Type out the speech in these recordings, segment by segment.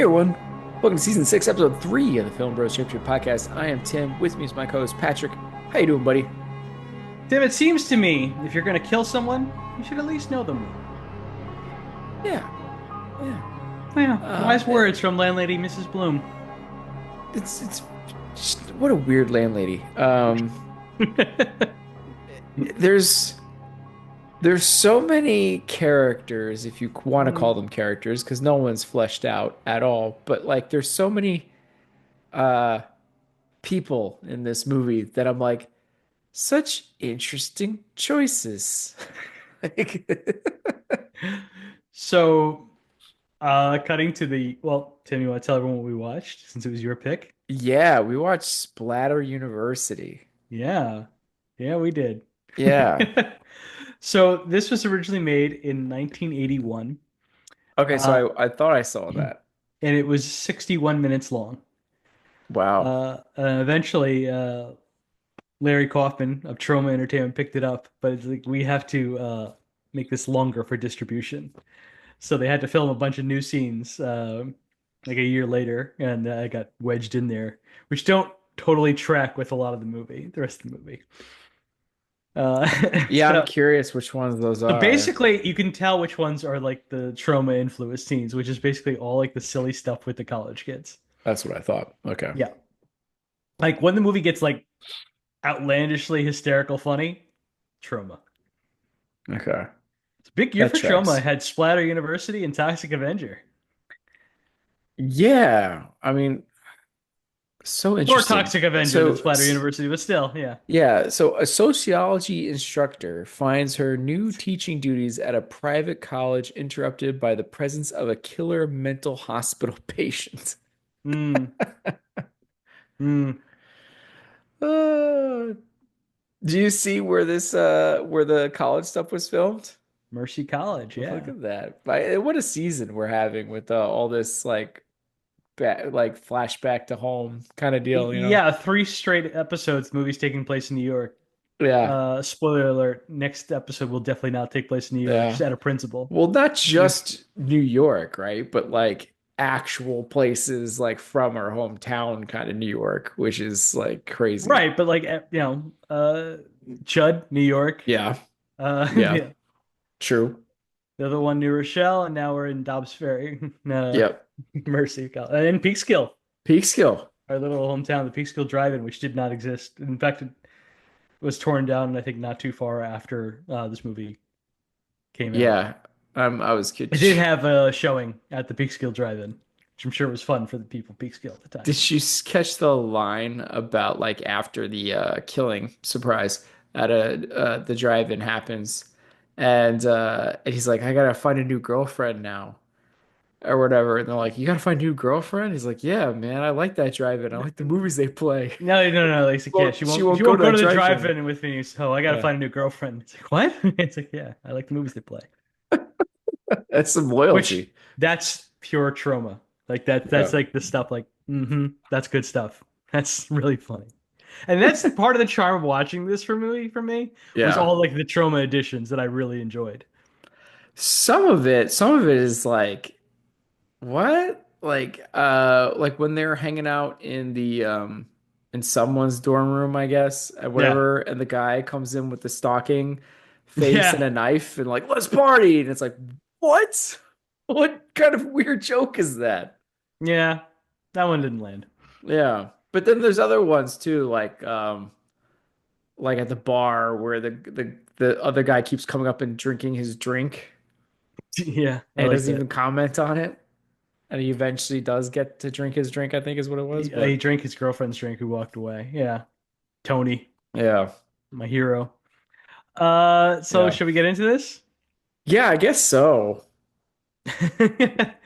everyone. Welcome to season 6, episode 3 of the Film Bros Trip Podcast. I am Tim. With me is my co-host Patrick. How you doing, buddy? Tim, it seems to me if you're going to kill someone, you should at least know them. Yeah, yeah. Yeah, Uh, wise words from landlady Mrs. Bloom. it's just, what a weird landlady. There's there's so many characters, if you want to call Mm, them characters, because no one's fleshed out at all. But like, there's so many uh people in this movie that I'm like, such interesting choices. Like, So, cutting to Tim, you want to tell everyone what we watched since it was your pick? yeah, we watched Splatter University. Yeah, yeah, we did. Yeah. So, this was originally made in 1981, Okay, uh, so I thought I saw and that. it was 61 minutes long. Wow. Eventually, Larry Kaufman of Troma Entertainment picked it up, but it's like we have to make this longer for distribution. So they had to film a bunch of new scenes like a year later, and I got wedged in there, which don't totally track with a lot of the rest of the movie. Uh, Yeah, I'm so, curious which ones those so are. basically, you can tell which ones are like the trauma influenced scenes, which is basically all like the silly stuff with the college kids. That's what I thought. Okay. Yeah, like when the movie gets like outlandishly hysterical funny, trauma. Okay. It's a big year That for trauma. It tracks. had Splatter University and Toxic Avenger. Yeah. I mean, so More interesting. Toxic Avenger than So, Splatter University, but still, yeah. yeah, so a sociology instructor finds her new teaching duties at a private college interrupted by the presence of a killer mental hospital patient. Mm, mm. Uh, do you see where this where the college stuff was filmed? Mercy College, Look yeah. at that. What a season we're having with all this like flashback to home kind of deal, you know? Yeah, three straight episodes, movies taking place in New York. Yeah. Spoiler alert, next episode will definitely not take place in New York, Yeah. just out of principle. Well, not We- just New York, right? But like actual places like from our hometown kind of New York, which is like crazy. Right, but like, Judd, New York. Yeah. Yeah. Yeah. True. The other one, New Rochelle, and now we're in Dobbs Ferry. Yep. Mercy College. And Peekskill, Peekskill. our little hometown, the Peekskill Drive-In, which did not exist. In fact, it was torn down, I think, not too far after this movie came out. Yeah. I was It kidding. did have a showing at the Peekskill Drive-In, which I'm sure was fun for the people of Peekskill at the time. Did you catch the line about like after the killing surprise at a the drive-in happens and he's like, I gotta find a new girlfriend now or whatever. And they're like, you gotta find a new girlfriend? He's like, yeah, man, I like that drive-in. I like the movies they play. No, no, no. Like, it's like, yeah, Well, she she won't, won't she go won't to go that to the drive-in. drive-in with me. So I gotta Yeah. find a new girlfriend. It's like, what? It's like, yeah, I like the movies they play. That's some Which loyalty. that's pure trauma. Like that's Yeah. like the stuff. Like, that's good stuff. That's really funny. And that's part of the charm of watching this for me was Yeah. all like the trauma editions that I really enjoyed. Some of it is like, what? Like when they're hanging out in the in someone's dorm room, I guess, and Yeah. whatever, and the guy comes in with the stocking face and Yeah. a knife and like, let's party. And it's like, what? What kind of weird joke is that? Yeah. That one didn't land. Yeah. But then there's other ones too, like at the bar where the other guy keeps coming up and drinking his drink Yeah, I and he like doesn't that. even comment on it. And he eventually does get to drink his drink, I think is what it was. He But drank his girlfriend's drink who walked away. Yeah. Tony, yeah, my hero. So yeah, should we get into this? yeah, I guess so.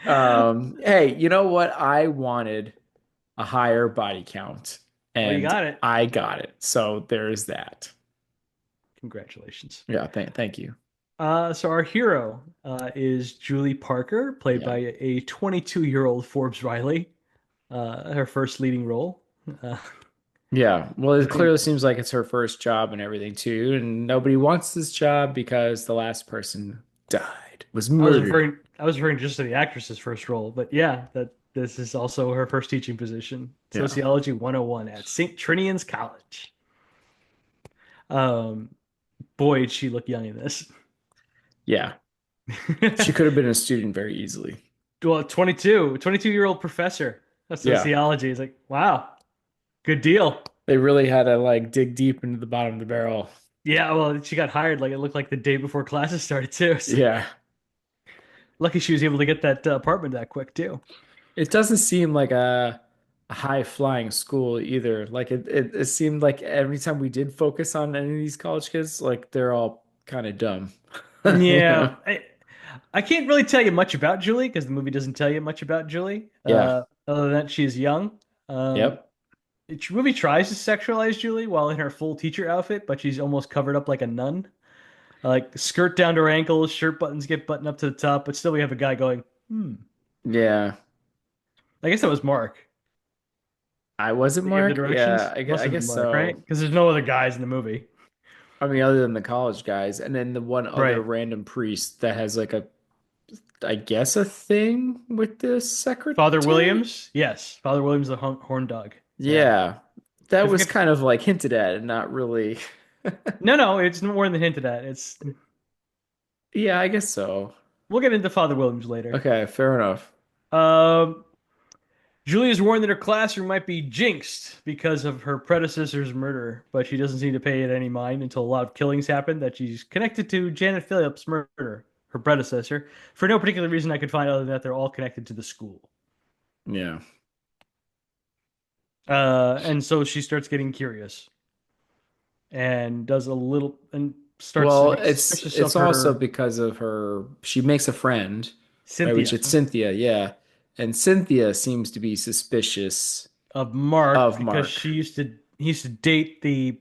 Well, Hey, you know what? I wanted a higher body count, you and got it. I got it. So there's that. Congratulations. Yeah, thank you. So our hero is Julie Parker, played Yeah, by a 22-year-old Forbes Riley, her first leading role. Uh, yeah. Well, it I think clearly seems like it's her first job and everything too, and nobody wants this job because the last person died, was I was murdered. referring I was referring just to the actress's first role, but yeah, that This is also her first teaching position, Yeah. Sociology 101 at St. Trinian's College. Um, Boy, did she look young in this. Yeah. She could have been a student very easily. Well, 22-year-old professor of Yeah. sociology. Is like, wow, good deal. They really had to like dig deep into the bottom of the barrel. Yeah, well, she got hired like it looked like the day before classes started too. So Yeah. lucky she was able to get that apartment that quick too. It doesn't seem like a high flying school either. Like it seemed like every time we did focus on any of these college kids, like they're all kind of dumb. You Yeah, know? I can't really tell you much about Julie because the movie doesn't tell you much about Julie. Yeah. Other than that, she's young. Yep. The movie tries to sexualize Julie while in her full teacher outfit, but she's almost covered up like a nun. Like skirt down to her ankles, shirt buttons get buttoned up to the top, but still we have a guy going, hmm. Yeah. I guess that was Mark I wasn't that gave the Mark. Yeah, directions. Must I have been guess Mark, right? so. Because there's no other guys in the movie. I mean, other than the college guys, and then the one other Right. random priest that has like I guess, a thing with the Father secretary. Williams? Yes. Father Williams, the horn dog. Yeah. Yeah, that I was forget. kind of like hinted at and not really. No, no, it's more than hinted at. It's Yeah, I guess so. we'll get into Father Williams later. Okay, fair enough. Um, Julie is warned that her classroom might be jinxed because of her predecessor's murder, but she doesn't seem to pay it any mind until a lot of killings happen that she's connected to Janet Phillips' murder, her predecessor, for no particular reason I could find other than that they're all connected to the school. Yeah. And so she starts getting curious and does a little and starts to Well, be suspicious of it's also her because of her. She makes a friend, right? Which Cynthia it's Cynthia, yeah, and Cynthia seems to be suspicious of Mark of because Mark, he used to date the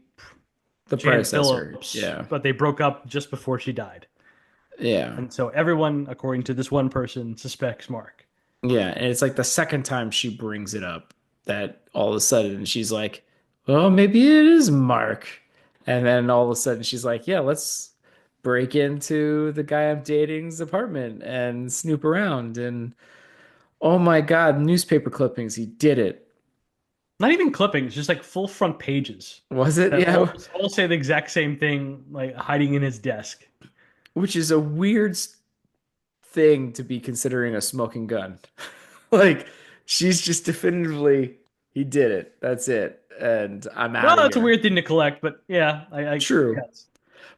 the Janet predecessor. Phillips, Yeah, but they broke up just before she died. yeah. And so everyone, according to this one person, suspects Mark. Yeah, and it's like the second time she brings it up that all of a sudden she's like, "Well, maybe it is Mark." And then all of a sudden she's like, "Yeah, let's break into the guy I'm dating's apartment and snoop around." And oh my God, newspaper clippings, he did it. Not even clippings, just like full front pages Was it? that Yeah, all say the exact same thing, like hiding in his desk. which is a weird thing to be considering a smoking gun. Like she's just definitively he did it. That's it. And I'm Well, out of that's a here. weird thing to collect, but yeah, I True. guess.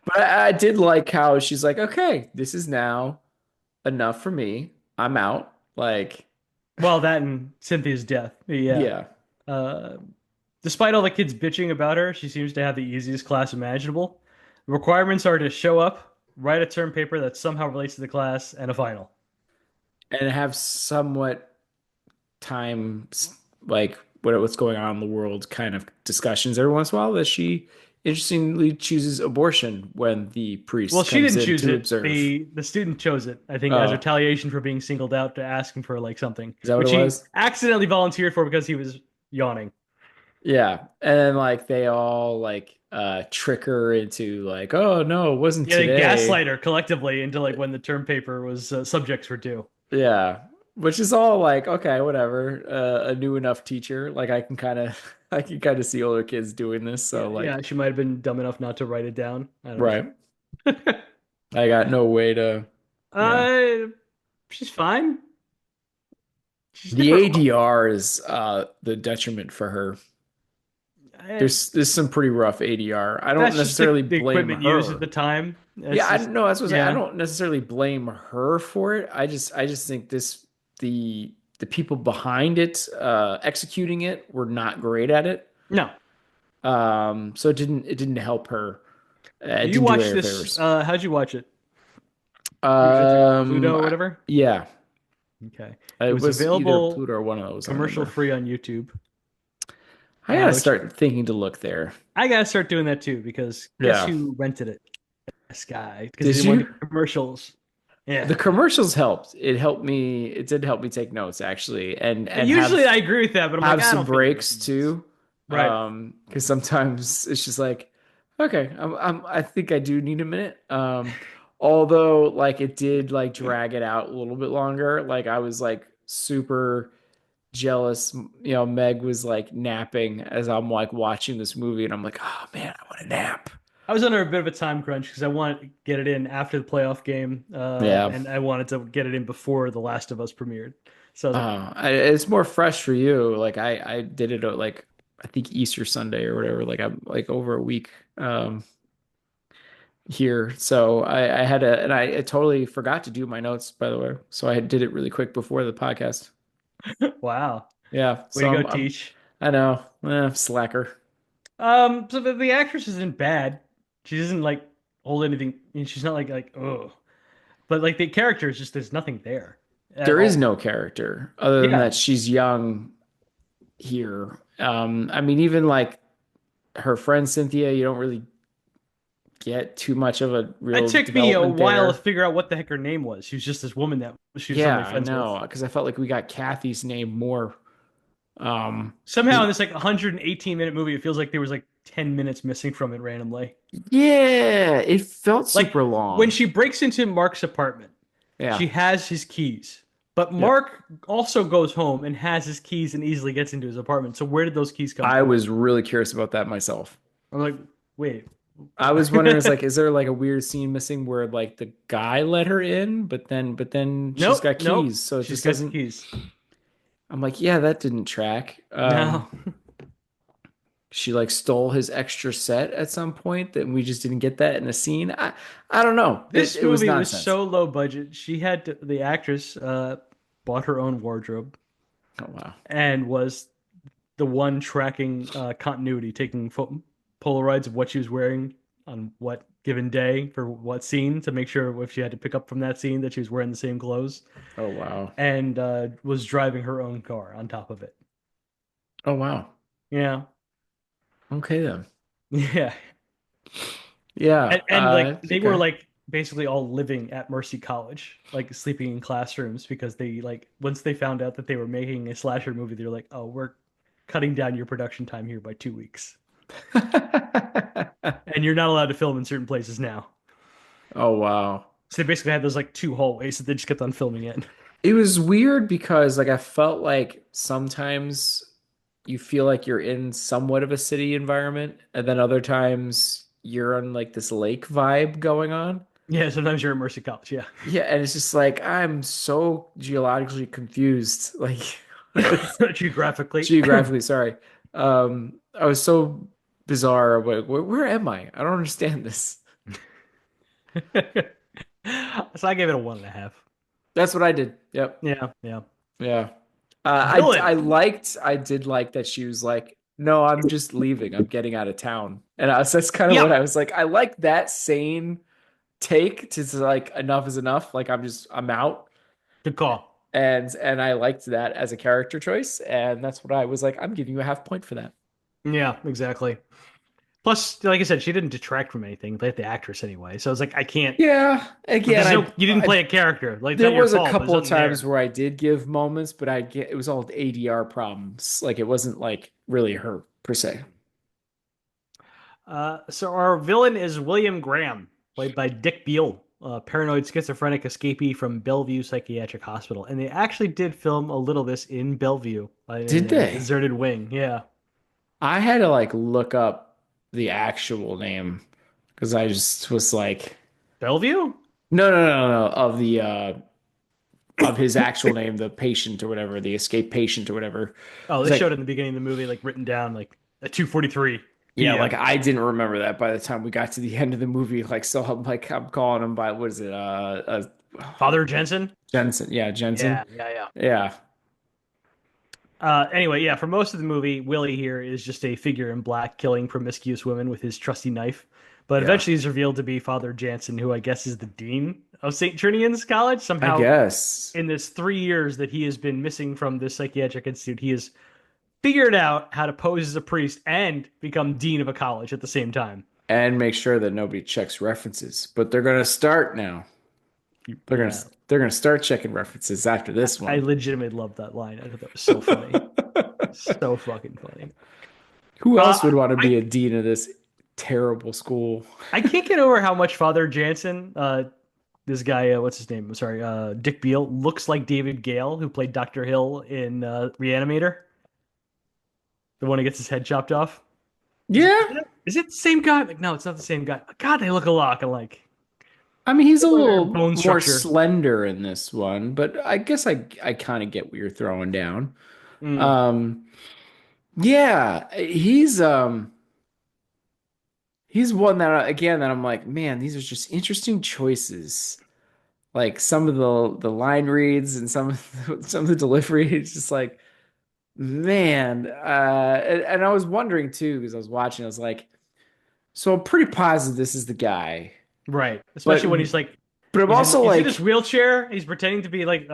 But I did like how she's like, okay, this is now enough for me. I'm out. Like, Well, that and Cynthia's death. Yeah. yeah. Uh, Despite all the kids bitching about her, she seems to have the easiest class imaginable. The requirements are to show up, write a term paper that somehow relates to the class, and a final. And have somewhat time, like what's going on in the world kind of discussions every once in a while that she interestingly chooses abortion when the Well, priest she comes didn't in choose to it. observe. The student chose it, I think, as Oh, retaliation for being singled out to ask him for like something, is that what it which he was? accidentally volunteered for because he was yawning. Yeah. And then like they all like trick her into like, oh no, it wasn't Yeah, they today. gaslight her collectively into like when the term paper was subjects were due. Yeah, which is all like, okay, whatever. A new enough teacher, like I can kind of, I can kind of see older kids doing this. Yeah, So like, yeah, she might have been dumb enough not to write it down. I don't right, know. I got no way to, yeah. uh, she's fine. She's The never. ADR is the detriment for her. I, There's some pretty rough ADR. I don't that's just the, necessarily the blame equipment used at her. the time. Yeah, It's I just know that's what I yeah. don't necessarily blame her for it. I just think the people behind it, executing it, were not great at it. No. So it didn't help her. So It you didn't do watched her any this. favors. How'd you watch it? You was it through Pluto or I- whatever? yeah, Okay. It it was was either available Pluto or one of those. I commercial remember. free on YouTube. I gotta Which start thinking to look there. I gotta start doing that too because guess Yeah. who rented it? This guy because he Did didn't want to you? do commercials. The Yeah. commercials helped. It helped me. It did help me take notes actually, and Usually I agree with that, but I'm like, have I some don't feel like breaks making notes. too. Right. Because sometimes it's just like, okay, I think I do need a minute. Although like it did like drag it out a little bit longer. Like I was like super. jealous. Meg was like napping as I'm like watching this movie, and I'm like, oh man, I want a nap. I was under a bit of a time crunch because I wanted to get it in after the playoff game, Yeah. and I wanted to get it in before The Last of Us premiered. So I was like, It's more fresh for you. Like I did it like I think Easter Sunday or whatever. Like I'm like over a week here, so I had to, and I totally forgot to do my notes by the way. So I did it really quick before the podcast. wow, Yeah, way to so go, I'm Teach. I know, slacker. So the actress isn't bad. She doesn't like hold anything, and she's not like oh, but like the character is just there's nothing there at There is all. no character other than Yeah, that she's young here. I mean, even like her friend Cynthia, you don't really get too much of a it real took me a development while to there. figure out what the heck her name was. She was just this woman that she was Yeah, suddenly I friends with. know, because I felt like we got Kathy's name more. Um, Somehow 'Cause- in this like 118-minute movie, it feels like there was like 10 minutes missing from it randomly. yeah, it felt Like super when long. she breaks into Mark's apartment, Yeah, she has his keys. But yep. Mark also goes home and has his keys and easily gets into his apartment. So where did those keys come I from? was really curious about that myself. I'm like, wait. I was wondering, is there like a weird scene missing where like the guy let her in, but then she's Nope, got nope. keys, so it She's just got the doesn't. keys. I'm like, yeah, that didn't track. No. She like stole his extra set at some point that we just didn't get that in a scene. I don't know. It This it was movie was nonsense. so low budget. The actress bought her own wardrobe Oh wow. and was the one tracking continuity, taking Polaroids of what she was wearing on what given day for what scene to make sure if she had to pick up from that scene that she was wearing the same clothes, Oh wow. and was driving her own car on top of it. Oh wow. Yeah, Okay then. yeah, Yeah. and like they were Okay. like basically all living at Mercy College, like sleeping in classrooms because they like once they found out that they were making a slasher movie, they were like, oh, we're cutting down your production time here by 2 weeks, and you're not allowed to film in certain places now. Oh wow. So they basically had those like two hallways that they just kept on filming in. It was weird because like I felt like sometimes you feel like you're in somewhat of a city environment, and then other times you're on like this lake vibe going on. Yeah, sometimes you're at Mercy College. Yeah, Yeah, and it's just like I'm so geologically confused. Like geographically. geographically, sorry. I was so bizarre. Like, where am I? I don't understand this. So I gave it a 1.5. That's what I did. Yep. Yeah, yeah. Yeah. Villain. I did like that she was like, no, I'm just leaving. I'm getting out of town. And that's kind of what Yeah, I was like. I like that sane take to like enough is enough. Like I'm out. good call. And I liked that as a character choice. And that's what I was like, I'm giving you a half point for that. Yeah, exactly. Plus, like I said, she didn't detract from anything, like the actress anyway. So it's like I can't. Yeah. Like, Again, there's no. You didn't play a character. Like it's there not your was a fault, but there's couple of nothing times there. where I did give moments, but it was all ADR problems. Like it wasn't like really her per se. So our villain is William Graham, played by Dick Beale, a paranoid schizophrenic escapee from Bellevue Psychiatric Hospital. And they actually did film a little of this in Bellevue, Did in a they? deserted wing. Yeah. I had to like look up the actual name because I just was like, Bellevue? no, of the of his actual name, the patient or whatever, the escaped patient or whatever. Oh, It's they showed like, it in the beginning of the movie, like written down like at 2:43 yeah, like p.m. I didn't remember that by the time we got to the end of the movie. Like, so I'm calling him by what is it? Father Jensen? Jensen. Yeah, Jensen. Yeah, yeah, yeah. Yeah, Anyway, yeah, for most of the movie, Willie here is just a figure in black killing promiscuous women with his trusty knife. But yeah. eventually he's revealed to be Father Jansen, who I guess is the dean of St. Trinian's College. I Somehow, guess. in this 3 years that he has been missing from this psychiatric institute, he has figured out how to pose as a priest and become dean of a college at the same time. And make sure that nobody checks references. But they're gonna start now. They're gonna Yeah, they're gonna start checking references after this I one. legitimately loved that line. I thought that was so funny. So fucking funny. Who else would want to I be a dean of this terrible school? I can't get over how much Father Jansen this guy, what's his name? I'm sorry, Dick Beale looks like David Gale, who played Dr. Hill in Reanimator, the one who gets his head chopped off. Yeah, Is it the same guy? Like, no, it's not the same guy. God, they look a lot alike. I mean he's a Similar little bone more structure. slender in this one, but I guess I kind of get what you're throwing down. Mm, Um, yeah, he's one that again that I'm like, man, these are just interesting choices. Like some of the line reads and some of the delivery, it's just like, man. And I was wondering too because I was watching. I was like, so I'm pretty positive this is the guy, right. but Especially when he's like, but I'm also he's in his like, wheelchair. He's pretending to be like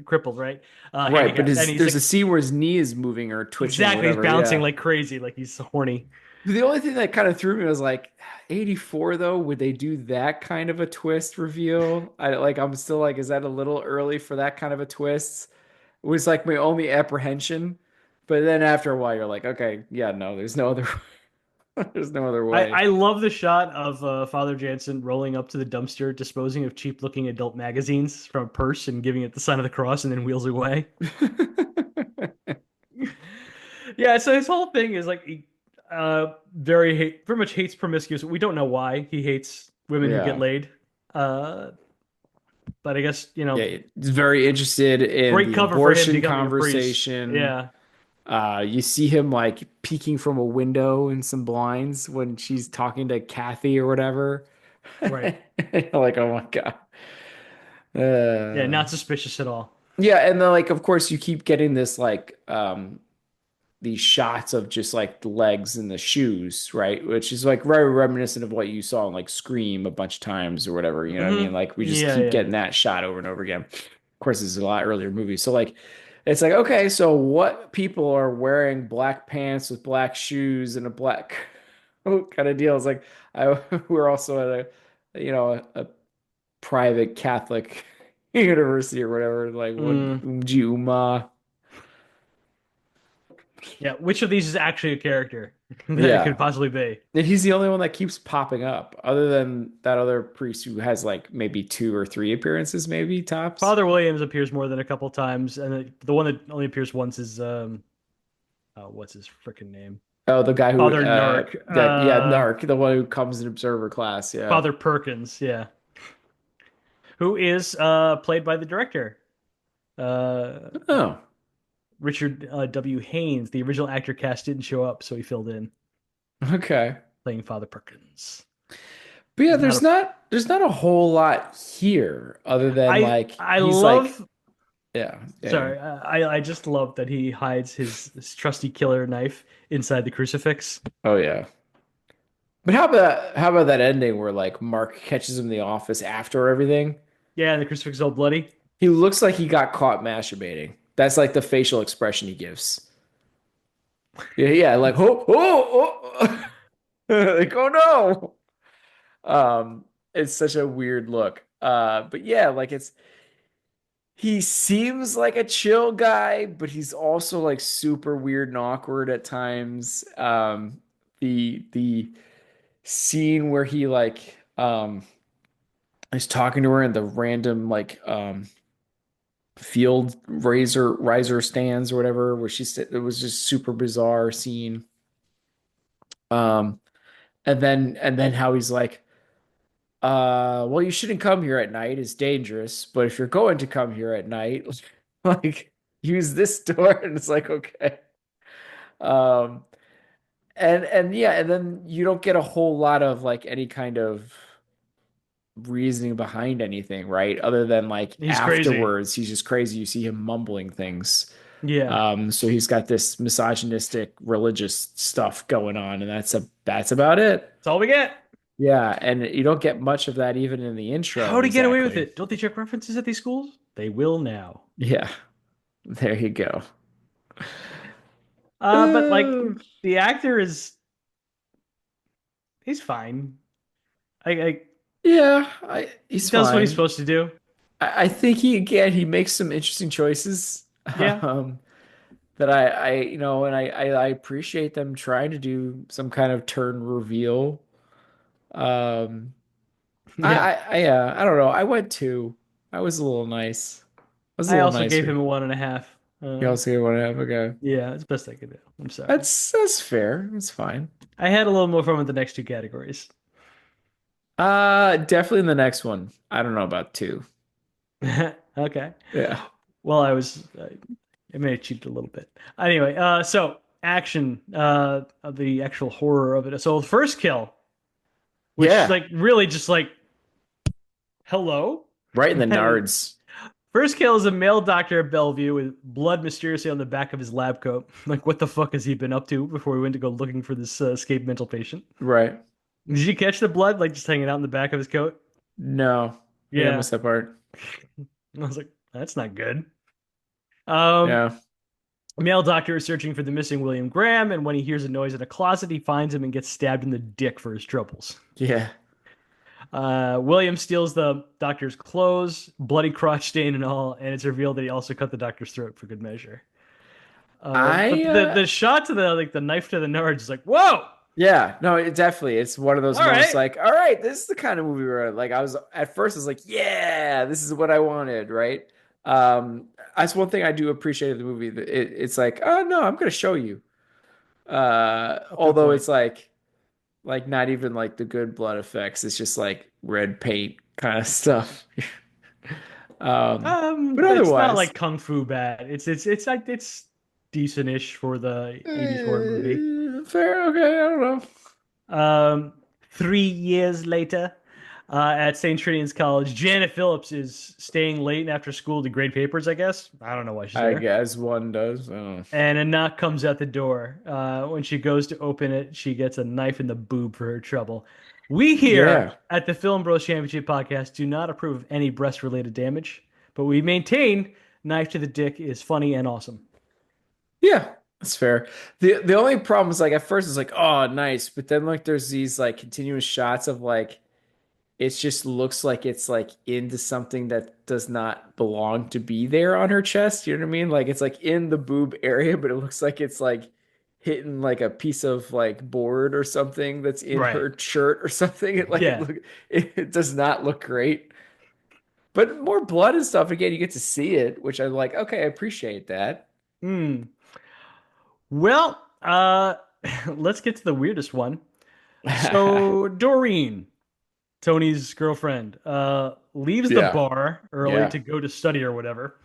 crippled, right? right. But Handicapped, and his he's there's a like, scene where his knee is moving or twitching or exactly, he's whatever. bouncing Yeah. like crazy, like he's horny. The only thing that kind of threw me was like 84 though, would they do that kind of a twist reveal? I'm still like, is that a little early for that kind of a twist? Was like my only apprehension. But then after a while you're like, okay, yeah, no, there's no other there's no other way. I love the shot of Father Jansen rolling up to the dumpster, disposing of cheap-looking adult magazines from a purse and giving it the sign of the cross, and then wheels away. Yeah, so his whole thing is like he very much hates promiscuous. We don't know why he hates women who get Yeah. laid. Uh, but I guess, Yeah, he's very interested in great the cover for him abortion becoming a priest. conversation. Yeah, You see him like peeking from a window in some blinds when she's talking to Kathy or whatever. right. Like, oh my God. Yeah, Uh, not suspicious at all. yeah, and then like of course you keep getting this like these shots of just like the legs and the shoes, right? Which is like very reminiscent of what you saw in like Scream a bunch of times or whatever. You know what I mean? Like we just Yeah, keep yeah, getting yeah. that shot over and over again. Of course, this is a lot earlier movie. So like it's like, okay, so what people are wearing black pants with black shoes and a black kind of deal? It's like we're also at a private Catholic university or whatever. Like what Mm, Uma. yeah, which of these is actually a character that it could Yeah. possibly be? And he's the only one that keeps popping up, other than that other priest who has like maybe two or three appearances, maybe tops. Father Williams appears more than a couple times, and the one that only appears once is oh, what's his freaking name? Oh, the guy who Father Nark. that yeah, Narc, the one who comes in observer class, yeah. Father Perkins, yeah, who is played by the director, uh, Oh, Richard W. Haynes. The original actor cast didn't show up, so he filled in okay. playing Father Perkins. But yeah, He's not a. there's not a whole lot here other than like I he's like love. yeah, yeah. Sorry, I just love that he hides his trusty killer knife inside the crucifix. Oh yeah. But how about that ending where like Mark catches him in the office after everything? Yeah, and the crucifix is all bloody. He looks like he got caught masturbating. That's like the facial expression he gives. Yeah, yeah, like like oh no. It's such a weird look. But yeah, like he seems like a chill guy, but he's also like super weird and awkward at times. The scene where he like is talking to her in the random like field riser stands or whatever, where she said it was just super bizarre scene. Um, and then how he's like, well, you shouldn't come here at night. It's dangerous. But if you're going to come here at night, like use this door. And it's like, okay. Um, and yeah, and then you don't get a whole lot of like any kind of reasoning behind anything, right? Other than like He's crazy. afterwards, he's just crazy. You see him mumbling things. Yeah, So he's got this misogynistic religious stuff going on, and that's about it. that's all we get. Yeah, and you don't get much of that even in the intro How to get away with exactly. it? Don't they check references at these schools? They will now. Yeah, there you go. But like Uh, the actor is he's fine. I yeah, he he's does what he's fine. supposed to do. I think he makes some interesting choices. Yeah. Um, that I appreciate them trying to do some kind of turn reveal. Um, Yeah. I don't know. I went two. I was a little nice. I was a I little also gave him nicer. a 1.5. You also get one and a half. Okay. Yeah, it's best I could do. I'm sorry. That's fair. That's fine. I had a little more fun with the next two categories. Definitely in the next one. I don't know about two. Okay. Yeah. Well, I may have cheated a little bit. Anyway, so action, of the actual horror of it. So the first kill, which Yeah. like really just like hello. Right in the nards. First kill is a male doctor at Bellevue with blood mysteriously on the back of his lab coat. Like, what the fuck has he been up to before we went to go looking for this escaped mental patient? Right. Did you catch the blood, like just hanging out in the back of his coat? No. I think I Yeah. missed that part. I was like, that's not good. Um, Yeah. a male doctor is searching for the missing William Graham, and when he hears a noise in a closet, he finds him and gets stabbed in the dick for his troubles. Yeah. William steals the doctor's clothes, bloody crotch stain and all, and it's revealed that he also cut the doctor's throat for good measure. But I the shot to the like the knife to the nards is like, whoa, Yeah, no, it definitely it's one of those all moments right, like, all right, this is the kind of movie where like I was at first I was like, yeah, this is what I wanted, right? That's one thing I do appreciate of the movie. That it's like, oh no, I'm gonna show you. up to a Although point. it's like not even like the good blood effects, it's just like red paint kind of stuff. But It's not otherwise, like kung fu bad. It's like it's decent-ish for the 80s horror movie. fair, okay, I don't know. 3 years later, at St. Trinian's College, Janet Phillips is staying late after school to grade papers, I guess. I don't know why she's I there. guess one does. I don't know. And a knock comes at the door. When she goes to open it, she gets a knife in the boob for her trouble. We here Yeah. at the Film Bros Championship podcast do not approve of any breast related damage, but we maintain knife to the dick is funny and awesome. Yeah, that's fair. The only problem is like at first it's like, oh nice, but then like there's these like continuous shots of like it just looks like it's like into something that does not belong to be there on her chest. You know what I mean? Like it's like in the boob area, but it looks like it's like hitting like a piece of like board or something that's in Right. her shirt or something. Yeah. It does not look great. But more blood and stuff, again, you get to see it, which I'm like, okay, I appreciate that. Hmm. Well, let's get to the weirdest one. So Doreen, Tony's girlfriend, leaves the Yeah. bar early Yeah. to go to study or whatever.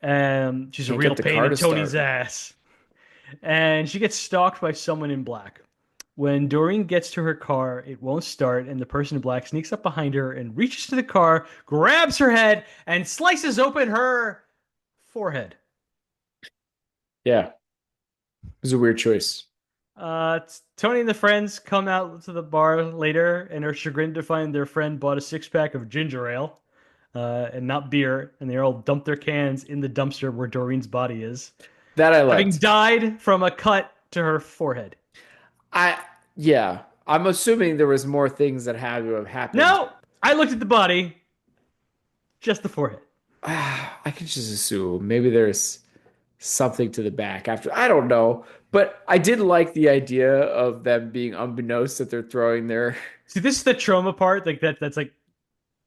And she's a Can't real get the pain car in to Tony's start. ass. And she gets stalked by someone in black. When Doreen gets to her car, it won't start, and the person in black sneaks up behind her and reaches to the car, grabs her head, and slices open her forehead. Yeah. It was a weird choice. Tony and the friends come out to the bar later and are chagrined to find their friend bought a six-pack of ginger ale, and not beer, and they all dump their cans in the dumpster where Doreen's body is, That I having liked. died from a cut to her forehead. I yeah. I'm assuming there was more things that had to have happened. No, I looked at the body, just the forehead. I could just assume maybe there's something to the back after. I don't know. But I did like the idea of them being unbeknownst that they're throwing their See, this is the trauma part. Like that. That's like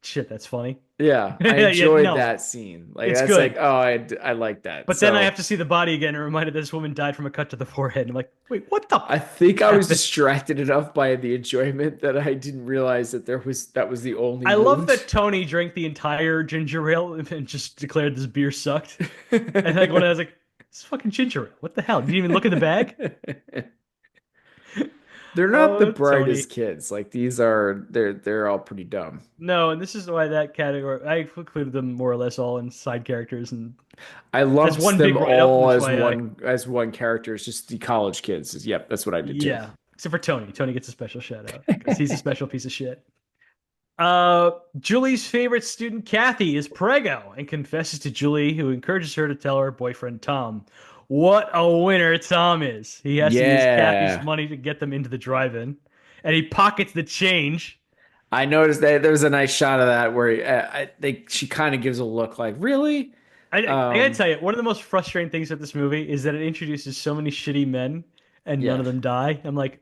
shit. That's funny. yeah, I Yeah, enjoyed no, that scene. Like it's that's like, good. oh, I like that. But then I So have to see the body again and reminded that this woman died from a cut to the forehead. And I'm like, wait, what the I fuck think I was happened? distracted enough by the enjoyment that I didn't realize that was the only I love wound. that Tony drank the entire ginger ale and just declared this beer sucked. And like when I was like, it's fucking ginger ale. What the hell? You didn't even look in the bag? They're not the Oh, brightest Tony. kids. Like they're all pretty dumb. No, and this is why that category I included them more or less all in side characters, and I that's lumped one them big write up, and all that's why I as one character. It's just the college kids. Yep, that's what I did too. yeah. Except for Tony. Tony gets a special shout out because he's a special piece of shit. Julie's favorite student, Kathy, is Prego and confesses to Julie, who encourages her to tell her boyfriend, Tom. What a winner Tom is. He has to use Kathy's Yeah, money to get them into the drive-in, and he pockets the change. I noticed that there was a nice shot of that where I think she kind of gives a look like, really? I gotta Um, tell you, one of the most frustrating things of this movie is that it introduces so many shitty men and none yeah. of them die. I'm like,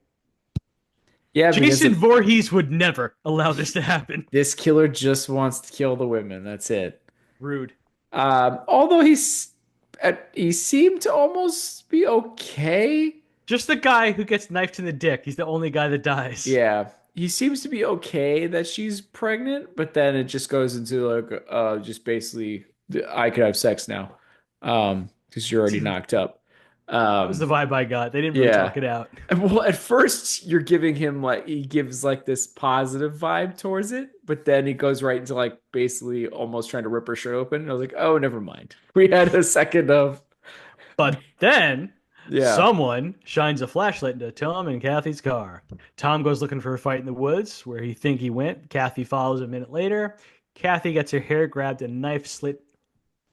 Yeah, because Jason Voorhees would never allow this to happen. this killer just wants to kill the women. That's it. Rude. Although he seemed to almost be okay. Just the guy who gets knifed in the dick. He's the only guy that dies. Yeah, he seems to be okay that she's pregnant, but then it just goes into like just basically I could have sex now, because you're already knocked up. That was the Um, vibe I got. They didn't really yeah. talk it out. And well, at first you're giving him like he gives like this positive vibe towards it, but then he goes right into like basically almost trying to rip her shirt open. And I was like, oh, never mind. We had a second of But then yeah. someone shines a flashlight into Tom and Kathy's car. Tom goes looking for a fight in the woods where he think he went. Kathy follows a minute later. Kathy gets her hair grabbed and knife slit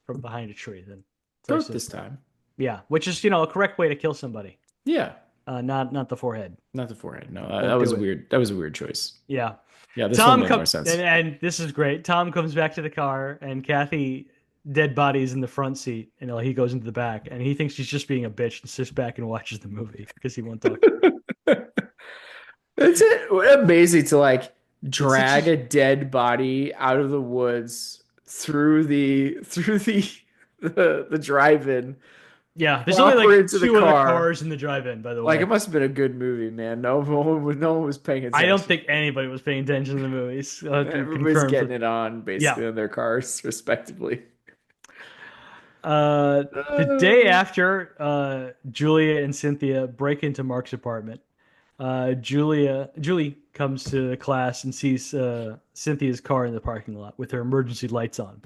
from behind a tree. Then starts Throat to this time. yeah, which is a correct way to kill somebody. Yeah. Not the forehead. Not the forehead. No, that Won't was do it. weird. That was a weird choice. Yeah. Yeah, this one Tom made comes more sense. and this is great. Tom comes back to the car and Kathy dead bodies in the front seat and he goes into the back and he thinks she's just being a bitch and sits back and watches the movie because he won't talk to her. It's amazing to like It's such a drag a dead body out of the woods through the drive-in yeah. There's only proper like into the two other car. cars in the drive-in, by the Like it way. must have been a good movie, man. No one was paying I don't attention. think anybody was paying attention to the movies. I can Everybody's confirm for getting it on yeah. basically in their cars, respectively. The day after, Julia and Cynthia break into Mark's apartment. Julie comes to class and sees Cynthia's car in the parking lot with her emergency lights on.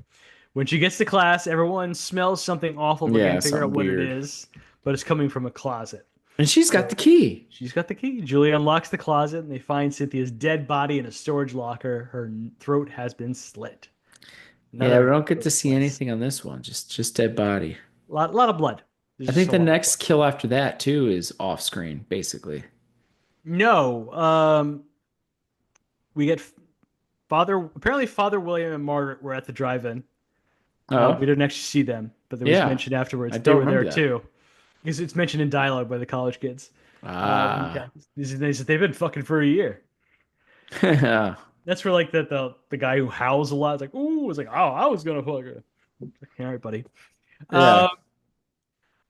When she gets to class, everyone smells something awful but Yeah, can't figure out something what it weird. is, but it's coming from a closet. And she's got the So key. she's got the key. Julie unlocks the closet and they find Cynthia's dead body in a storage locker. Her throat has been slit. Yeah, we Another don't get to throat see slits. anything on this one. Just dead body. Lot of blood. There's I just think a the lot of next blood. kill after that too is off screen, basically. No, we get Father William and Margaret were at the drive-in. Oh, We didn't actually see them, but there was yeah. mention I afterwards they don't were there remember that. too, because it's mentioned in dialogue by the college kids. Ah. They said they've been fucking for a year. Yeah. That's where like the guy who howls a lot is like, ooh, it's like, oh, I was gonna fuck her. All right, buddy. Uh, Yeah.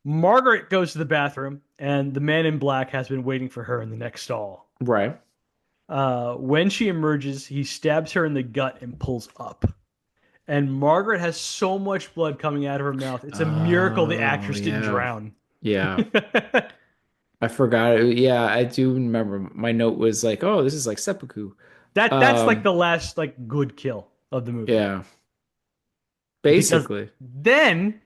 Margaret goes to the bathroom, and the man in black has been waiting for her in the next stall. Right. When she emerges, he stabs her in the gut and pulls up. And Margaret has so much blood coming out of her mouth. It's a miracle the Oh, actress didn't yeah. drown. Yeah. I forgot. Yeah, I do remember. My note was like, "Oh, this is like seppuku." That's like Um, the last like good kill of the movie. yeah. Because Basically. then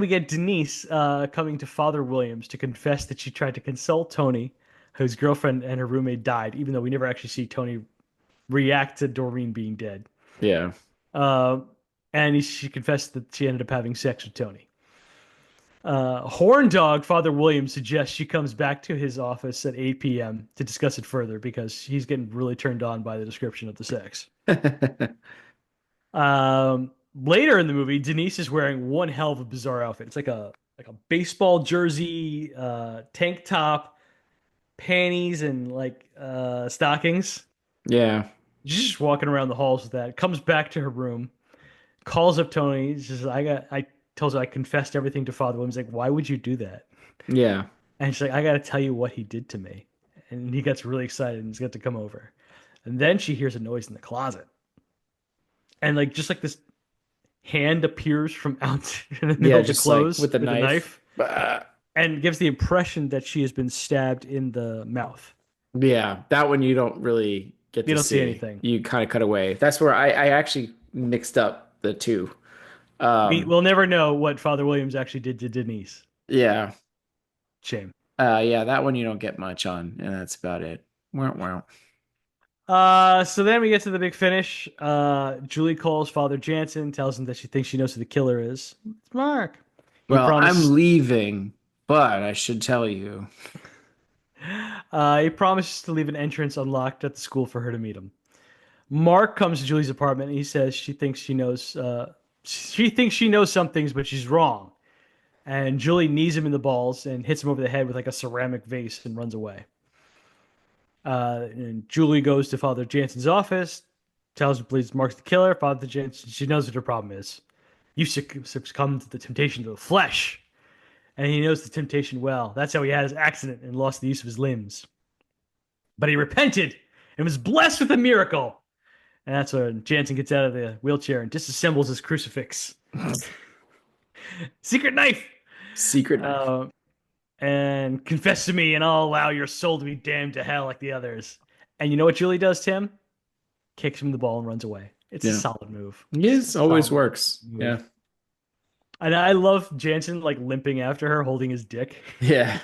we get Denise coming to Father Williams to confess that she tried to console Tony, whose girlfriend and her roommate died, even though we never actually see Tony react to Doreen being dead. Yeah. Uh, and she confessed that she ended up having sex with Tony. Horn Dog Father Williams suggests she comes back to his office at 8 p.m. to discuss it further because he's getting really turned on by the description of the sex. Later in the movie, Denise is wearing one hell of a bizarre outfit. It's like a baseball jersey, tank top, panties, and like stockings. Yeah. She's just walking around the halls with that. Comes back to her room, calls up Tony. Says, I tells her I confessed everything to Father Williams. Like, why would you do that? Yeah. And she's like, I got to tell you what he did to me. And he gets really excited and he's got to come over. And then she hears a noise in the closet. And like, just like this hand appears from out in the middle Yeah, of the just like clothes with the with a knife. knife Bah. and gives the impression that she has been stabbed in the mouth. Yeah, that one you don't really get You to don't see see. anything. You kind of cut away. That's where I actually mixed up the two. Um, We'll never know what Father Williams actually did to Denise. yeah. Shame. Yeah, that one you don't get much on, and that's about it. Wow, wow. So then we get to the big finish. Julie calls Father Jansen, tells him that she thinks she knows who the killer is. It's Mark. He Well, I'm promised. leaving, but I should tell you. He promises to leave an entrance unlocked at the school for her to meet him. Mark comes to Julie's apartment and he says she thinks she knows. She thinks she knows some things, but she's wrong. And Julie knees him in the balls and hits him over the head with like a ceramic vase and runs away. And Julie goes to Father Jansen's office, tells him, please, Mark's the killer. Father Jansen, she knows what her problem is. You succumbed to the temptation of the flesh. And he knows the temptation well. That's how he had his accident and lost the use of his limbs. But he repented and was blessed with a miracle. And that's when Jansen gets out of the wheelchair and disassembles his crucifix. Secret knife! Secret knife. Uh, and confess to me, and I'll allow your soul to be damned to hell like the others. And you know what Julie does, Tim? Kicks him the ball and runs away. It's a Yeah. solid move. Yes, always Solid works. Yeah. move. And I love Jansen like limping after her, holding his dick. Yeah.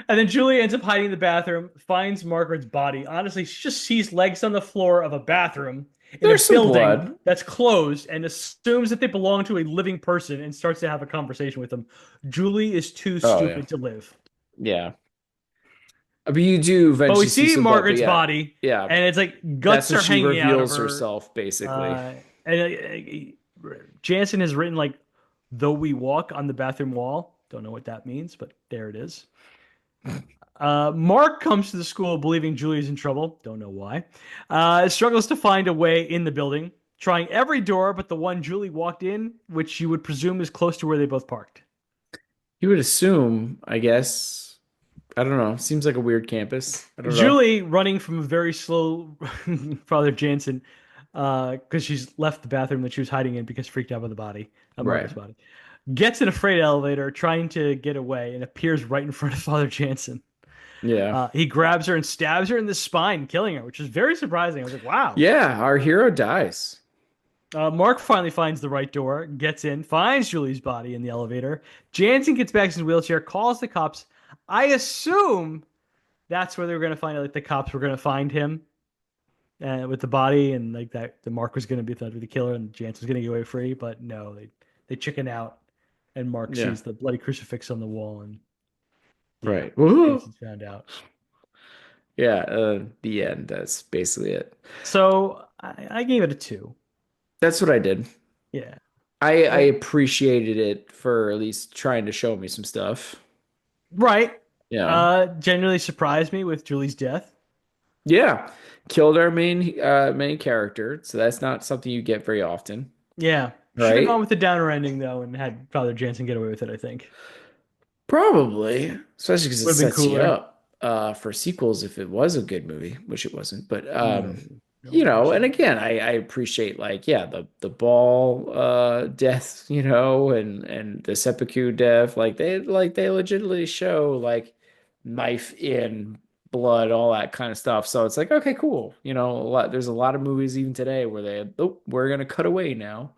And then Julie ends up hiding in the bathroom, finds Margaret's body. Honestly, she just sees legs on the floor of a bathroom in a There's some building blood. that's closed and assumes that they belong to a living person and starts to have a conversation with them. Julie is too Oh yeah. stupid to live. Yeah. But you do But we eventually see see some blood, but Margaret's yeah. body, Yeah. and it's like That's guts when are she hanging out of reveals her. herself, basically. Jansen has written like "though we walk" on the bathroom wall. Don't know what that means, but there it is. Mark comes to the school believing Julie's in trouble. Don't know why. Struggles to find a way in the building, trying every door but the one Julie walked in, which you would presume is close to where they both parked. You would assume, I guess. I don't know. Seems like a weird campus. I don't know. Julie running from a very slow Father Jansen because she's left the bathroom that she was hiding in because freaked out by the body, Right. Margaret's body. Gets in a freight elevator trying to get away and appears right in front of Father Jansen. Yeah. He grabs her and stabs her in the spine, killing her, which is very surprising. I was like, wow. Yeah, our hero dies. Mark finally finds the right door, gets in, finds Julie's body in the elevator. Jansen gets back in his wheelchair, calls the cops. I assume that's where they were going to find out, like the cops were going to find him with the body, and like that the Mark was going to be thought to be the killer, and Jansen was going to get away free. But no, they chicken out, and Mark Yeah. sees the bloody crucifix on the wall, and yeah, Right. Woohoo. Jansen's found out. Yeah, the end. That's basically it. So I gave it a two. That's what I did. Yeah. I Uh, appreciated it for at least trying to show me some stuff. right. Yeah. Genuinely surprised me with Julie's death. Yeah. Killed our main character, so that's not something you get very often, Yeah. Should have gone right? with the downer ending though and had Father Jansen get away with it, I think. Probably, especially because it Would have been sets you cooler. up for sequels if it was a good movie, which it wasn't. But No. No, and unfortunately. again, I appreciate like yeah, the ball death, and the seppuku death, like they legitimately show like knife in blood, all that kind of stuff. So it's like okay, cool. There's a lot of movies even today where we're gonna cut away now.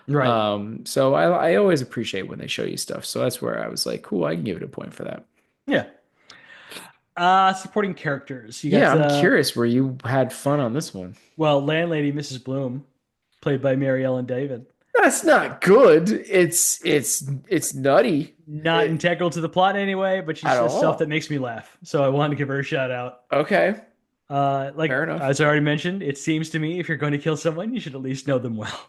Right. So I always appreciate when they show you stuff. So that's where I was like, cool, I can give it a point for that. Yeah. Supporting characters. You Yeah, got I'm curious where you had fun on this one. well, landlady Mrs. Bloom, played by Mary Ellen David. That's not good. It's nutty Not integral to the plot anyway, but she at says stuff that all. makes me laugh. So I wanted to give her a shout out. Okay, fair Like enough. as I already mentioned, it seems to me if you're going to kill someone, you should at least know them well.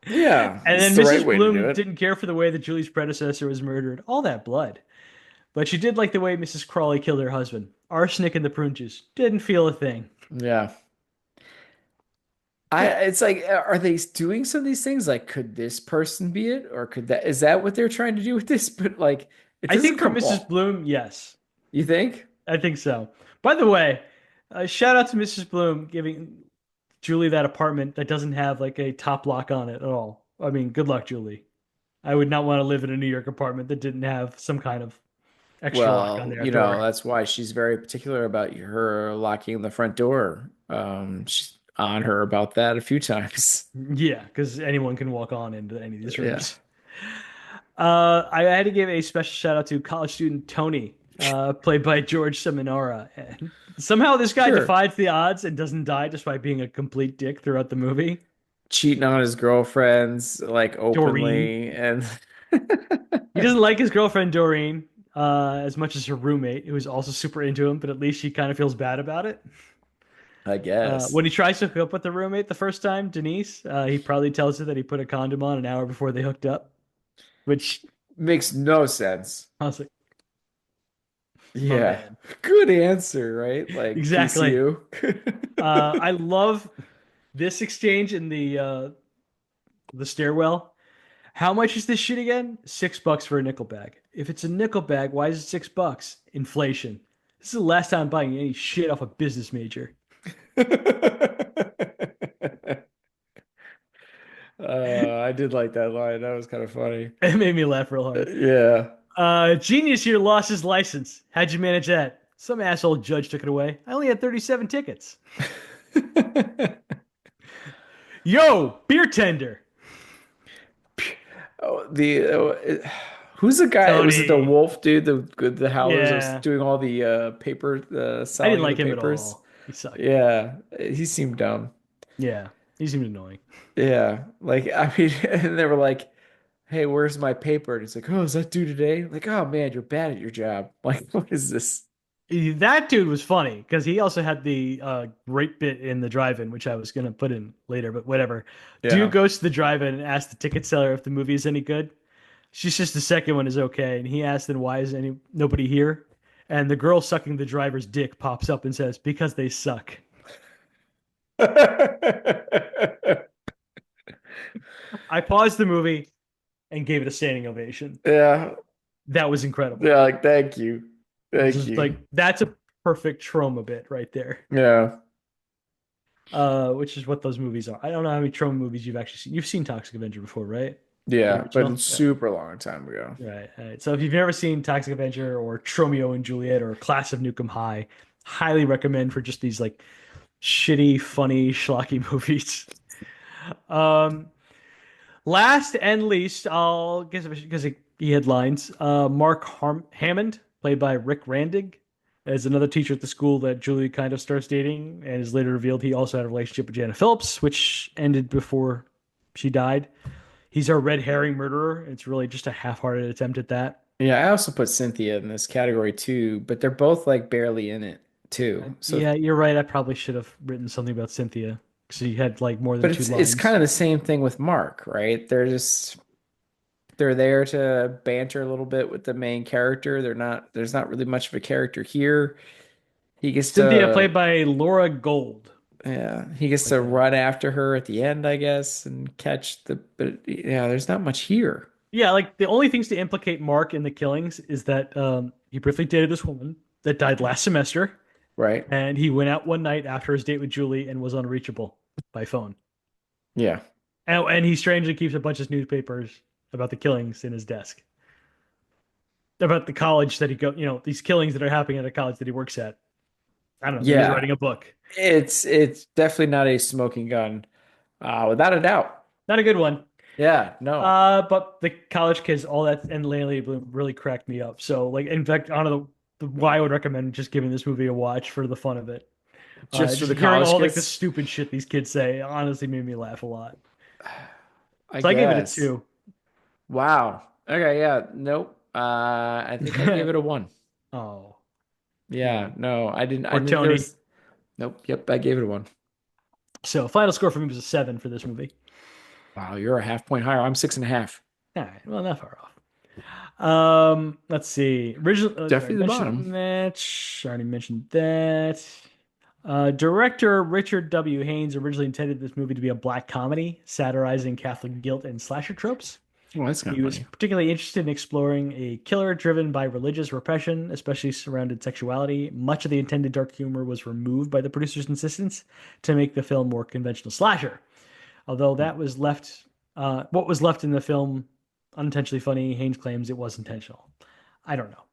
Yeah, And it's then the right Mrs. way to do Bloom it. didn't care for the way that Julie's predecessor was murdered. All that blood. But she did like the way Mrs. Crawley killed her husband. Arsenic in the prune juice. Didn't feel a thing. Yeah. Yeah. It's like, are they doing some of these things? Like, could this person be it? Or is that what they're trying to do with this? But like, it I doesn't think for come Mrs. off. Bloom, yes. You think? I think so. By the way, shout out to Mrs. Bloom giving Julie that apartment that doesn't have like a top lock on it at all. I mean, good luck, Julie. I would not want to live in a New York apartment that didn't have some kind of extra lock on Well, their door. that's why she's very particular about her locking the front door. She's on her about that a few times. Yeah, because anyone can walk on into any of these Yeah. rooms. I had to give a special shout out to college student Tony, played by George Seminara. And somehow this guy Sure. defies the odds and doesn't die despite being a complete dick throughout the movie. Cheating on his girlfriends like Doreen. openly and He doesn't like his girlfriend Doreen as much as her roommate, who is also super into him, but at least she kind of feels bad about it. I guess When he tries to hook up with the roommate the first time, Denise, he probably tells her that he put a condom on an hour before they hooked up, which makes no sense. I was like, My Yeah. man. Good answer, right? Like Exactly. PCU. I love this exchange in the stairwell. How much is this shit again? $6 for a nickel bag. If it's a nickel bag, why is it $6? Inflation. This is the last time I'm buying any shit off a business major. I did like that line. That was kind of funny. It made me laugh real hard. Yeah. Genius here lost his license. How'd you manage that? Some asshole judge took it away. I only had 37 tickets. Yo, beer tender. Oh, who's the guy? Was it the Tony. wolf dude, the howlers that was Yeah. doing all the paper, the I didn't selling of the like him at papers? all. He sucked. Yeah, he seemed dumb. Yeah. He seemed annoying. Yeah, like I mean, and they were like, "Hey, where's my paper?" And he's like, "Oh, is that due today?" Like, "Oh man, you're bad at your job." Like, what is this? That dude was funny because he also had the great bit in the drive-in, which I was gonna put in later, but whatever. Dude Yeah. goes to the drive-in and asks the ticket seller if the movie is any good. She's just the second one is okay, and he asks, "Then why is any nobody here?" And the girl sucking the driver's dick pops up and says, "Because they suck." I paused the movie and gave it a standing ovation. Yeah, That was incredible. yeah. Like, thank you, thank Just you. like that's a perfect trauma bit right there. Yeah, Which is what those movies are. I don't know how many trauma movies you've actually seen. You've seen Toxic Avenger before, right? The yeah, but original? it's Yeah. super long time ago. Right. All right. So if you've never seen Toxic Avenger or Tromeo and Juliet or Class of Nukem High, highly recommend for just these like shitty, funny, schlocky movies. Um, Last and least, I'll guess because he had lines. Hammond, played by Rick Randig, is another teacher at the school that Julie kind of starts dating, and is later revealed he also had a relationship with Janet Phillips, which ended before she died. He's our red herring murderer. It's really just a half-hearted attempt at that. Yeah, I also put Cynthia in this category too, but they're both like barely in it too. So, Yeah, you're right. I probably should have written something about Cynthia because he had like more than but two it's kind lines. of the same thing with Mark, right? They're there to banter a little bit with the main character. There's not really much of a character here. He gets Cynthia, to played by Laura Gold. Yeah, he gets Like to that. run after her at the end, I guess, and catch but yeah, there's not much here, Yeah, like the only things to implicate Mark in the killings is that he briefly dated this woman that died last semester, right? and he went out one night after his date with Julie and was unreachable by phone. Yeah. And he strangely keeps a bunch of newspapers about the killings in his desk, about the college that he go, these killings that are happening at a college that he works at. I don't know, maybe he's Yeah. writing a book. It's definitely not a smoking gun, without a doubt. Not a good one. Yeah, no. But the college kids, all that, and Lanley Bloom really cracked me up. So, like, in fact, I don't know why I would recommend just giving this movie a watch for the fun of it. Just for Just the hearing college all like the kids, stupid shit these kids say honestly made me laugh a lot. I So I gave it a guess. 2. Wow. Okay, yeah, nope. I think I gave it a one. Oh, Yeah, man. no, I Poor didn't there Tony. was nope, yep, I gave it a one. So final score for me was a 7 for this movie. Wow, you're a half point higher. I'm 6.5. All right, well, not far off. Let's see. Original, I already Definitely the bottom. mentioned that. I already mentioned that. Director Richard W. Haynes originally intended this movie to be a black comedy, satirizing Catholic guilt and slasher tropes. Well, that's kind He of was funny. particularly interested in exploring a killer driven by religious repression, especially surrounded sexuality. Much of the intended dark humor was removed by the producer's insistence to make the film more conventional slasher. Although what was left in the film unintentionally funny, Haynes claims it was intentional. I don't know.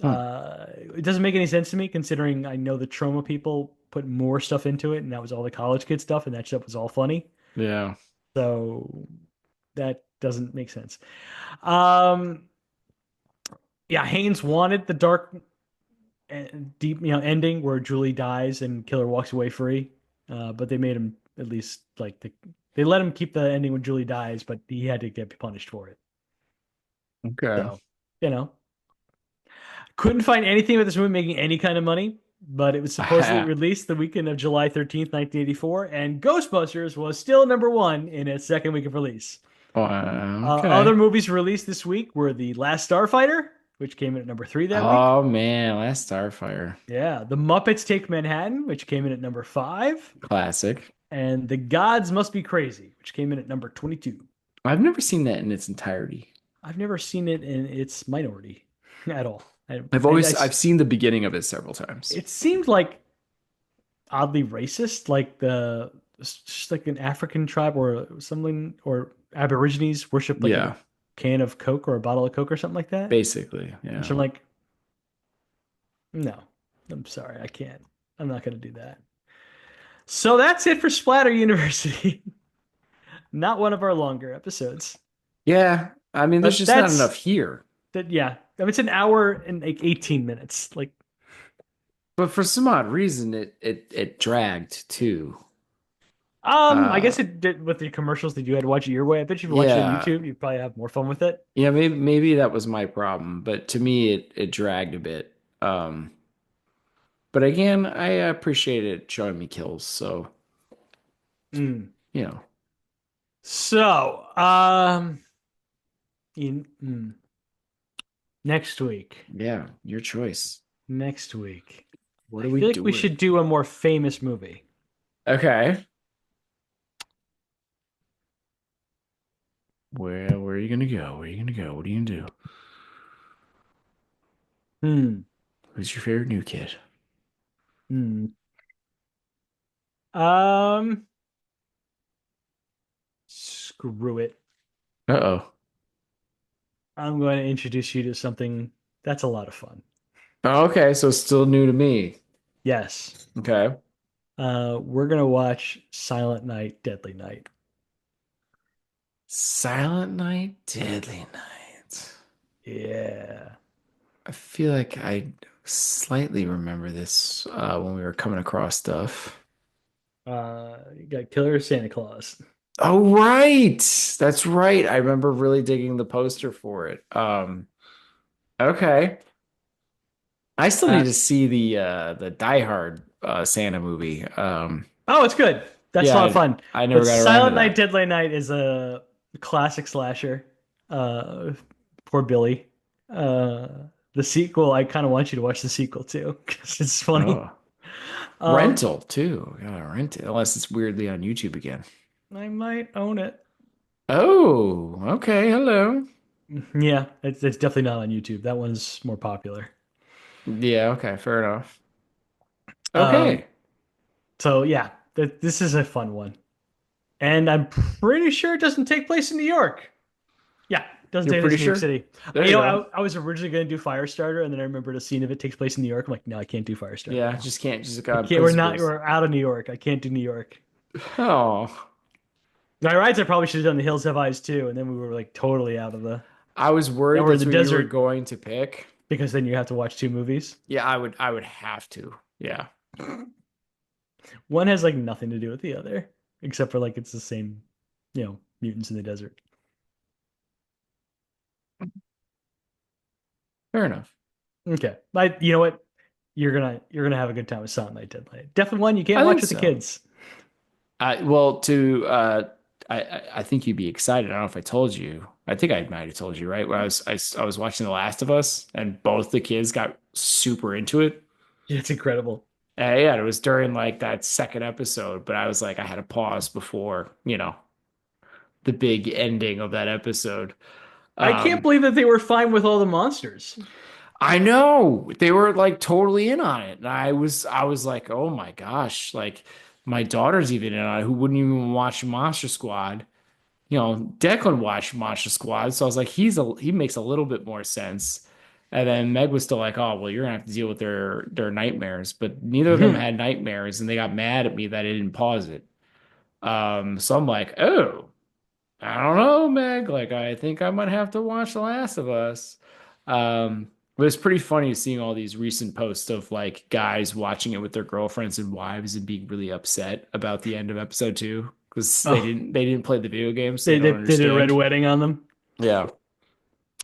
Hmm. It doesn't make any sense to me considering I know the trauma people put more stuff into it, and that was all the college kid stuff, and that stuff was all funny. Yeah. So that doesn't make sense. Um, yeah, Haynes wanted the dark and deep, ending where Julie dies and killer walks away free. But they made him at least they let him keep the ending when Julie dies, but he had to get punished for it. Okay. So, you know, couldn't find anything with this movie making any kind of money, but it was supposedly released the weekend of July 13th, 1984, and Ghostbusters was still #1 in its second week of release. Okay. Other movies released this week were The Last Starfighter, which came in at number 3 that week. Oh man, Last Starfire. Yeah, The Muppets Take Manhattan, which came in at number 5, Classic. and The Gods Must Be Crazy, which came in at number 22. I've never seen that in its entirety. I've never seen it in its minority at all. I've seen the beginning of it several times. It seemed like oddly racist, like just like an African tribe or something, or Aborigines worship like a Yeah, can of Coke or a bottle of Coke or something like that. basically. And Yeah. so I'm like, no, I'm sorry, I can't. I'm not going to do that. So that's it for Splatter University. Not one of our longer episodes, Yeah. I mean, there's but just not enough here. yeah. I mean, it's an hour and like 18 minutes. Like, But for some odd reason, it dragged too. I Uh, guess it did with the commercials that you had to watch it your way. I bet if you watched it on yeah. YouTube, you'd probably have more fun with it. Yeah, maybe that was my problem, but to me it dragged a bit. Um, but again, I appreciate it showing me kills, so Mm. you know, So, in, next week, yeah, your choice. next week, What I are we feel like we doing? should do a more famous movie. Okay. Where are you gonna go? Where are you gonna go? What are you gonna do? Hmm. Who's your favorite new kid? Hmm. Um, Screw it. Uh-oh. I'm going to introduce you to something that's a lot of fun. Oh, okay, so it's still new to me. Yes. Okay. We're gonna watch Silent Night, Deadly Night. Silent Night, Deadly Night. Yeah. I feel like I slightly remember this when we were coming across stuff. You got Killer Santa Claus. Oh, right. That's right. I remember really digging the poster for it. Okay. I still Uh, need to see the Die Hard Santa movie. oh, it's good. That's a Yeah, lot of fun. I never But got around to Silent Night, that. Deadly Night is a classic slasher. Uh, Poor Billy. Uh, the sequel, I kind of want you to watch the sequel too, because it's funny. Oh, Um, rental too. Gotta rent it unless it's weirdly on YouTube again. I might own it. Oh, okay. Hello. Yeah, it's definitely not on YouTube. That one's more popular. Yeah, okay, fair enough. Um, Okay. so yeah, this is a fun one. And I'm pretty sure it doesn't take place in New York. Yeah, it doesn't You're take place pretty in New York sure? City. There You you know, go. I was originally going to do Firestarter, and then I remembered a scene of it takes place in New York. I'm like, no, I can't do Firestarter Yeah, now. just can't just I got can't. principles. We're out of New York. I can't do New York. Oh. My rides, I probably should have done the Hills Have Eyes too, and then we were like totally out of the. I was Now worried we're in that's the what you were desert going to pick. because then you have to watch two movies. Yeah, I would have to. Yeah. One has like nothing to do with the other, except for like it's the same, mutants in the desert. Fair enough. Okay, you know what? You're gonna have a good time with Silent Night, Dead Night. Definitely one you can't I watch think with the so. kids. Well, to I think you'd be excited. I don't know if I told you. I think I might have told you, right? When I was watching The Last of Us and both the kids got super into it. It's incredible. Yeah, it was during like that second episode, but I was like I had to pause before, the big ending of that episode. I can't Um, believe that they were fine with all the monsters. I know they were like totally in on it. And I was like, oh my gosh, like my daughter's even in on it who wouldn't even watch Monster Squad. Declan watched Monster Squad, so I was like, he makes a little bit more sense. And then Meg was still like, oh well, you're gonna have to deal with their nightmares. But neither of them had nightmares, and they got mad at me that I didn't pause it. So I'm like, oh. I don't know, Meg. Like, I think I might have to watch The Last of Us. But it's pretty funny seeing all these recent posts of like guys watching it with their girlfriends and wives and being really upset about the end of episode two because Oh, they didn't play the video game, so they they don't did a red understand. wedding on them. Yeah.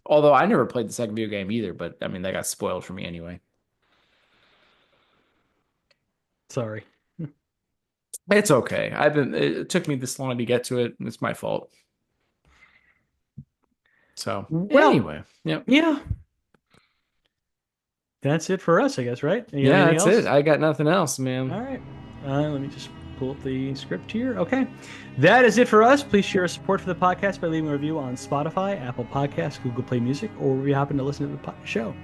Although I never played the second video game either, but I mean, that got spoiled for me anyway. Sorry. It's okay. It took me this long to get to it, and it's my fault. So, Well, anyway, yep. yeah. that's it for us, I guess, right? You got Yeah, anything that's it. else? I got nothing else, All man. right. Let me just pull up the script here. Okay. That is it for us. Please share your support for the podcast by leaving a review on Spotify, Apple Podcasts, Google Play Music, or wherever you happen to listen to the show.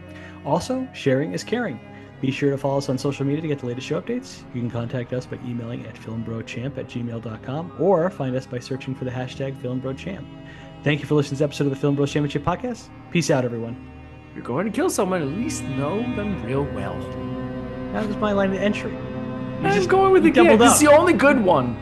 Also, sharing is caring. Be sure to follow us on social media to get the latest show updates. You can contact us by emailing at filmbrochamp@gmail.com or find us by searching for the hashtag FilmBroChamp. Thank you for listening to this episode of the Film Bros Championship Podcast. Peace out, everyone. If you're going to kill someone, at least know them real well. That was my line of entry. I'm going with you the kid. doubled This up. is the only good one.